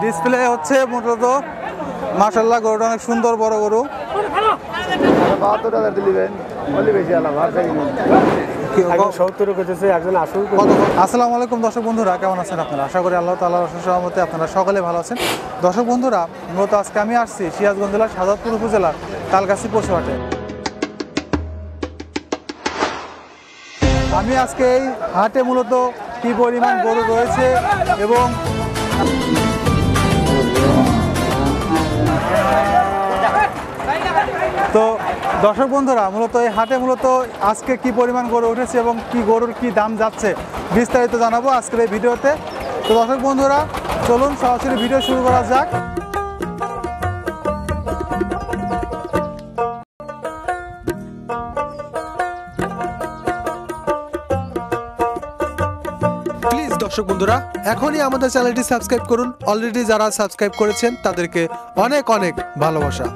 Display হচ্ছে মূলত মাশাআল্লাহ গরুটা অনেক সুন্দর বড় গরু। ৭২,০০০ দিবেন বলি বেশি আলাদা আর চাই না। একজন ৭০ কইতেছে একজন ৮০ কইতেছে। আসসালামু আলাইকুম দর্শক বন্ধুরা, কেমন আছেন আপনারা? আশা করি আল্লাহ তাআলার অশেষ রহমতে আপনারা সকলে ভালো আছেন। দর্শক বন্ধুরা, মূলত আজকে আমি আসছি সিরাজগঞ্জ জেলার শাহজাদপুর উপজেলার তালগাছি পশুহাটে। আমি আজকে এই হাটে মূলত কি পরিমাণ গরু রয়েছে এবং তো দর্শক বন্ধুরা, মূলত এই হাটে মূলত আজকে কি পরিমাণ গরু উঠেছে এবং কি গরুর কি দাম যাচ্ছে বিস্তারিত জানাবো আজকের এই ভিডিওতে। তো দর্শক বন্ধুরা, চলুন সরাসরি ভিডিও শুরু করা যাক। প্লিজ দর্শক বন্ধুরা, এখনই আমাদের চ্যানেলটি সাবস্ক্রাইব করুন। অলরেডি যারা সাবস্ক্রাইব করেছেন তাদেরকে অনেক অনেক ভালোবাসা।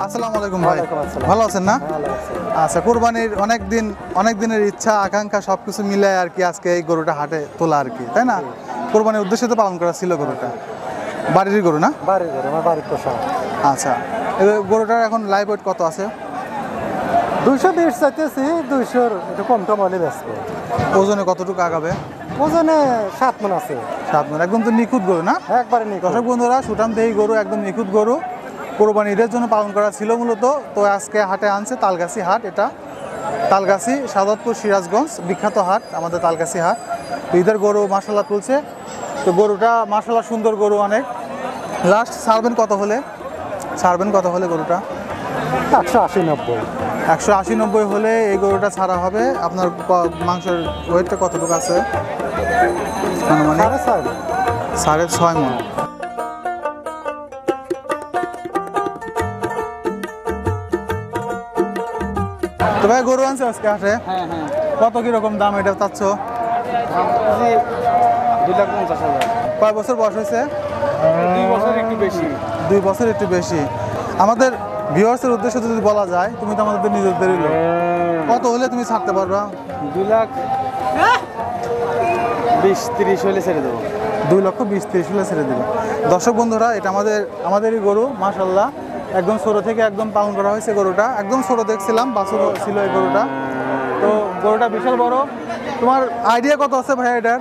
আসসালামু আলাইকুম ভাই, ভালো আছেন না? আচ্ছা, কুরবানির অনেক দিনের ইচ্ছা আকাঙ্ক্ষা সবকিছু মিলে আর কি আজকে এই গরুটা হাটে তোলা আর কি, তাই না? কুরবানির উদ্দেশ্যে তো পালন করা ছিল গরুটা। বাড়ির গরু না? বাড়ির গরু, আমার বাড়ির পোষা। আচ্ছা, এবার গরুটার এখন লাইভ ওয়েট কত আছে? 220 চাইতেছি, 200 একটু কম টম হলে ব্যস্ত। ওজনে কতটুকু আগাবে? ওজনে 7 মণ আছে। 7 মণ, একদম তো নিখুঁত গরু না? একবারে নিখুঁত। দর্শক বন্ধুরা, সুঠামদেহী গরু, একদম নিখুঁত গরু। কোরবানি ঈদের জন্য পালন করা ছিল মূলত। তো আজকে হাটে আনছে তালগাছি হাট। এটা তালগাছি শাহজাদপুর সিরাজগঞ্জ বিখ্যাত হাট, আমাদের তালগাছি হাট। তো ঈদের গরু মাশাআল্লাহ তুলছে। তো গরুটা মাশাআল্লাহ সুন্দর গরু অনেক। লাস্ট ছাড়বেন কত হলে গরুটা? 180-90। 180-90 হলে এই গরুটা ছাড়া হবে। আপনার মাংসের ওয়েটটা কতটুকু আছে? মানে 6.5 মণ। তো ভাই, গরু আনছে আজকে হাটে? হ্যাঁ। কত কিরকম দাম এটা চাচ্ছ? 2,50,000। কয় বছর বয়স হয়েছে? 2 বছর একটু বেশি। 2 বছর একটু বেশি। আমাদের ভিউয়ার্সের উদ্দেশ্যে যদি বলা যায়, তুমি তো আমাদের নিজেদেরই লোক, কত হলে তুমি ছাড়তে পারবা? 2,20,30 হলে ছেড়ে দেবো। 2,20,30 হলে ছেড়ে দেবে। দর্শক বন্ধুরা, এটা আমাদেরই গরু মাশাআল্লাহ। একদম ছোটো থেকে একদম পালন করা হয়েছে গরুটা। একদম ছোটো দেখছিলাম, বাছুর ছিল এই গরুটা। তো গরুটা বিশাল বড়। তোমার আইডিয়া কত আছে ভাই এটার?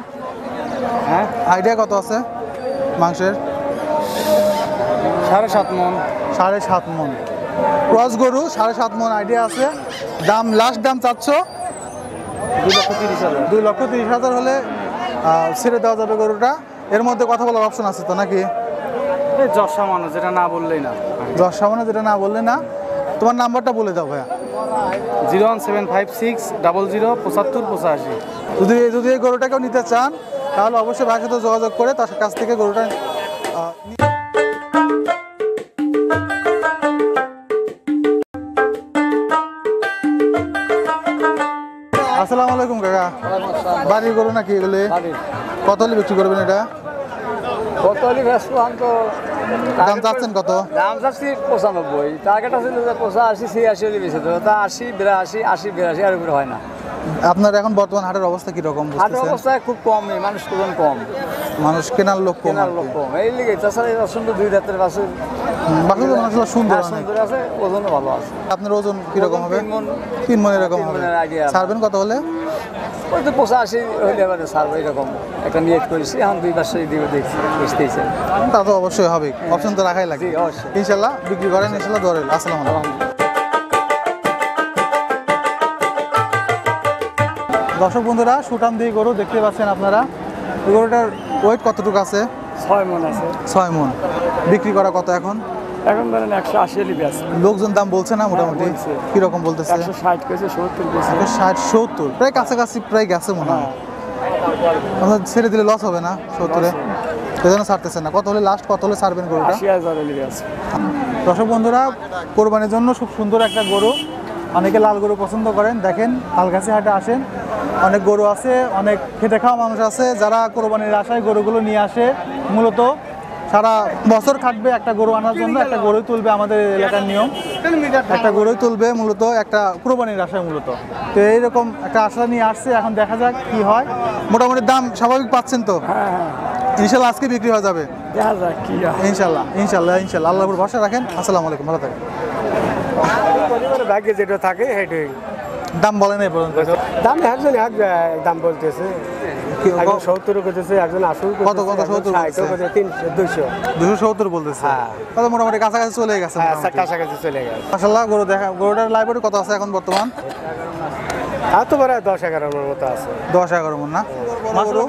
হ্যাঁ, আইডিয়া কত আছে মাংসের? 7.5 মণ। 7.5 মণ ক্রস গরু, 7.5 মণ আইডিয়া আছে। দাম, লাস্ট দাম চাচ্ছ? 2,30,000। 2,30,000 হলে ছেড়ে দেওয়া যাবে গরুটা। এর মধ্যে কথা বলার অপশন আছে তো নাকি? এই যশা মানুষ, যেটা না বললেই না। দশ সামনে যেটা না বললে না। তোমার নাম্বারটা বলে দাও ভাইয়া। 01756007585। যদি এই গরুটাকেও নিতে চান তাহলে অবশ্যই ভাইয়ের সাথে যোগাযোগ করে তার কাছ থেকে গরুটা আসসালামু আলাইকুম কাকা। বাড়ির গরু নাকি এগুলি? কত হলে বিক্রি করবেন এটা? কত হলে ব্যস্ত? আমি তো দাম চাচ্ছেন কত? দাম চাচ্ছি 95। টার্গেট আছে 85-86 হলে বেশি তো, তা 80-82 আর উপরে হয় না। আপনার এখন বর্তমান হাটের অবস্থা কিরকম? হাটের অবস্থা খুব কম, মানুষ কম, মানুষ কেনার লোক কম। এই লিগে তাছাড়া এরা সুন্দর 2 দাঁতের বাছুর। বাছুর মানুষগুলো সুন্দর অনেক। সুন্দর আছে, ওজনও ভালো আছে। আপনার ওজন কিরকম হবে? 3 মণ এরকম হবে। ছাড়বেন কত হলে? ওই তো 85 হলে এবারে ছাড়বো, এরকম একটা নিয়ত করেছি। এখন 2 বছর দিকে দেখছি, বুঝতেইছে। তা তো অবশ্যই হবে, অপশন তো রাখাই লাগে। অবশ্যই, ইনশাল্লাহ বিক্রি করেন, ইনশাল্লাহ দোয়া রইল। আসসালামু আলাইকুম। দর্শক বন্ধুরা, সুঠামদেহী গরু দেখতে পাচ্ছেন আপনারা। এই গরুটার ওয়েট কতটুকু আছে? 6 মণ আছে। 6 মণ। বিক্রি করা কত এখন? এখন ধরেন 180 হলে ব্যস্ত। লোকজন দাম বলছে না মোটামুটি? কিরকম বলতেছে? 160 কেছে, 70 কেছে। 160-70 প্রায় কাছাকাছি প্রায় গেছে মনে হয়। আপনার ছেড়ে দিলে লস হবে না 70-এ? সেজন্য ছাড়তেছেন না। কত হলে লাস্ট কত হলে ছাড়বেন গরুটা? 80,000 হলে ব্যস্ত। দর্শক বন্ধুরা, কোরবানির জন্য খুব সুন্দর একটা গরু। অনেকে লাল গরু পছন্দ করেন। দেখেন, তালগাছি হাটে আসেন, অনেক গরু আছে, অনেক খেটে খাওয়া মানুষ আছে যারা কোরবানির আশায় গরুগুলো নিয়ে আসে। মূলত সারা বছর খাটবে একটা গরু আনার জন্য, একটা গরুই তুলবে। আমাদের এলাকার নিয়ম, একটা গরুই তুলবে মূলত একটা কুরবানির আশায় মূলত। তো এইরকম একটা আশা নিয়ে আসছে, এখন দেখা যাক কি হয়। মোটামুটি দাম স্বাভাবিক পাচ্ছেন তো? ইনশাল্লাহ আজকে বিক্রি হয়ে যাবে দেখা যাক কি হয়। ইনশাল্লাহ ইনশাল্লাহ ইনশাল্লাহ আল্লাহর উপর ভরসা রাখেন। আসসালামু আলাইকুম, ভালো থাকেন। পরিবারের ভাগ্যে যেটা থাকে সেটাই দাম বলেন এই পর্যন্ত দাম একজন এক দাম বলতেছে, একজন 70 করতেছে, একজন 80 কত 70 বলতেছে? 200 270 বলতেছে। হ্যাঁ। তাহলে মোটামুটি কাছাকাছি চলে গেছে। কাছাকাছি চলে গেছে। মাশাআল্লাহ গরুটার লাইব্রেরি কত আছে এখন বর্তমান? আর তো প্রায় 10-11 মতো আছে। 10-11 মন না? গরু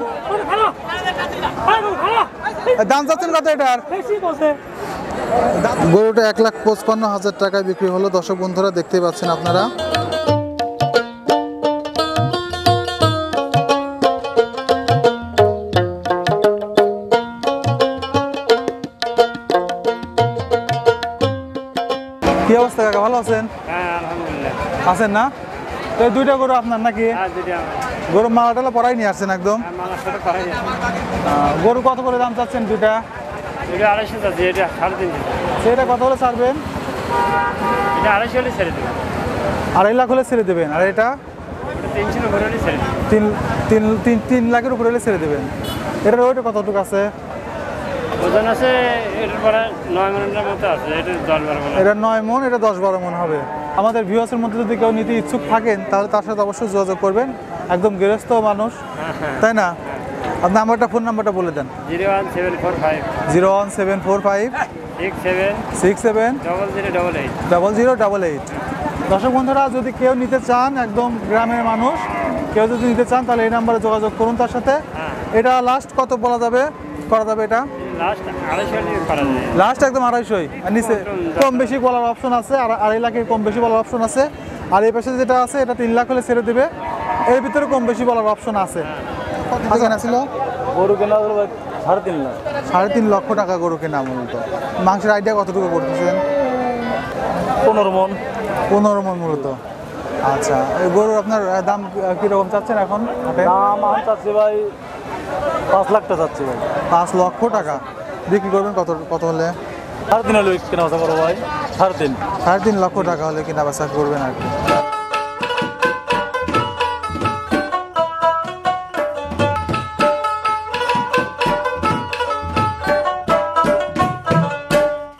দাম চাচ্ছেন কত এটার? গরুটা 1,55,000 টাকায় বিক্রি হলো। দর্শক বন্ধুরা দেখতেই পাচ্ছেন আপনারা। কি অবস্থা কাকা, ভালো আছেন? হ্যাঁ আলহামদুলিল্লাহ। আছেন না? তো এই দুইটা গরু আপনার নাকি? হ্যাঁ দুটো গরু মালাটালা পরাই নিয়ে আসছেন একদম। আমার সাথে করাই যায়। গরু কত করে দাম চাচ্ছেন দুইটা? এটা 250 আছে, এটা 350। সেটা কত হলে ছাড়বেন? এটা 250 হলে ছেড়ে দেবেন। 2.5 লাখ হলে ছেড়ে দেবেন। আর এটা এটা 300 উপরে হলে ছেড়ে দেবেন। 3 লাখের উপরে হলে ছেড়ে দেবেন। এটার ওইটা কতটুকু আছে? ওজন আছে এটার পরে 9 মনের মতো আছে, এটা 10-12 মন। এটা 9 মন, এটা 10-12 মন হবে। আমাদের ভিউয়ার্সের মধ্যে যদি কেউ নিতে ইচ্ছুক থাকেন তাহলে তার সাথে অবশ্যই যোগাযোগ করবেন। একদম গৃহস্থ মানুষ, তাই না? আপনার নাম্বারটা, ফোন নাম্বারটা বলে দেন। 01745 01745 67 67 0088। 0088। দর্শক বন্ধুরা, যদি কেউ নিতে চান, একদম গ্রামের মানুষ কেউ যদি নিতে চান তাহলে এই নাম্বারে যোগাযোগ করুন তার সাথে। এটা লাস্ট কত বলা যাবে, করা যাবে? এটা লাস্ট 250 হলে করা যায়। লাস্ট একদম 250। আর নিচে কম বেশি বলার অপশন আছে, আর 2.5 লাখের কম বেশি বলার অপশন আছে। আর এই পাশে যেটা আছে এটা 3 লাখ হলে ছেড়ে দেবে। এর ভিতরে কম বেশি বলার অপশন আছে। কত কেনা ছিল? গরু কেনা হলো 3.5 লাখ। 3.5 লক্ষ টাকা গরু কেনা মূলত। মাংসের আইডিয়া কতটুকু করতেছেন? 15 মন। 15 মন মূলত। আচ্ছা, এই গরুর আপনার দাম কীরকম চাচ্ছেন এখন? দাম আমি চাচ্ছি ভাই 5 লাখ টাকা চাচ্ছি ভাই। 5 লক্ষ টাকা বিক্রি করবেন কত কত হলে? 3.5 হলে কেনা বেচা করবো ভাই। 3.5। 3.5 লক্ষ টাকা হলে কেনা বেচা করবেন আর কি।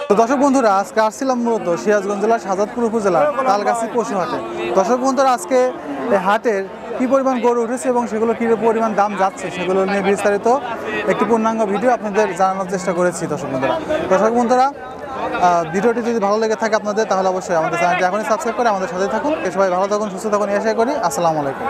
তো দর্শক বন্ধুরা, আজকে আসছিলাম মূলত সিরাজগঞ্জ জেলার শাহজাদপুর উপজেলার তালগাছি পশু হাটে। দর্শক বন্ধুরা, আজকে এই হাটের কী পরিমাণ গরু উঠেছে এবং সেগুলো কী পরিমাণ দাম যাচ্ছে সেগুলো নিয়ে বিস্তারিত একটি পূর্ণাঙ্গ ভিডিও আপনাদের জানানোর চেষ্টা করেছি। দর্শক বন্ধুরা, ভিডিওটি যদি ভালো লেগে থাকে আপনাদের, তাহলে অবশ্যই আমাদের চ্যানেলটি এখনই সাবস্ক্রাইব করে আমাদের সাথে থাকুন। সবাই ভালো থাকুন, সুস্থ থাকুন, এই আশা করি। আসসালামু আলাইকুম।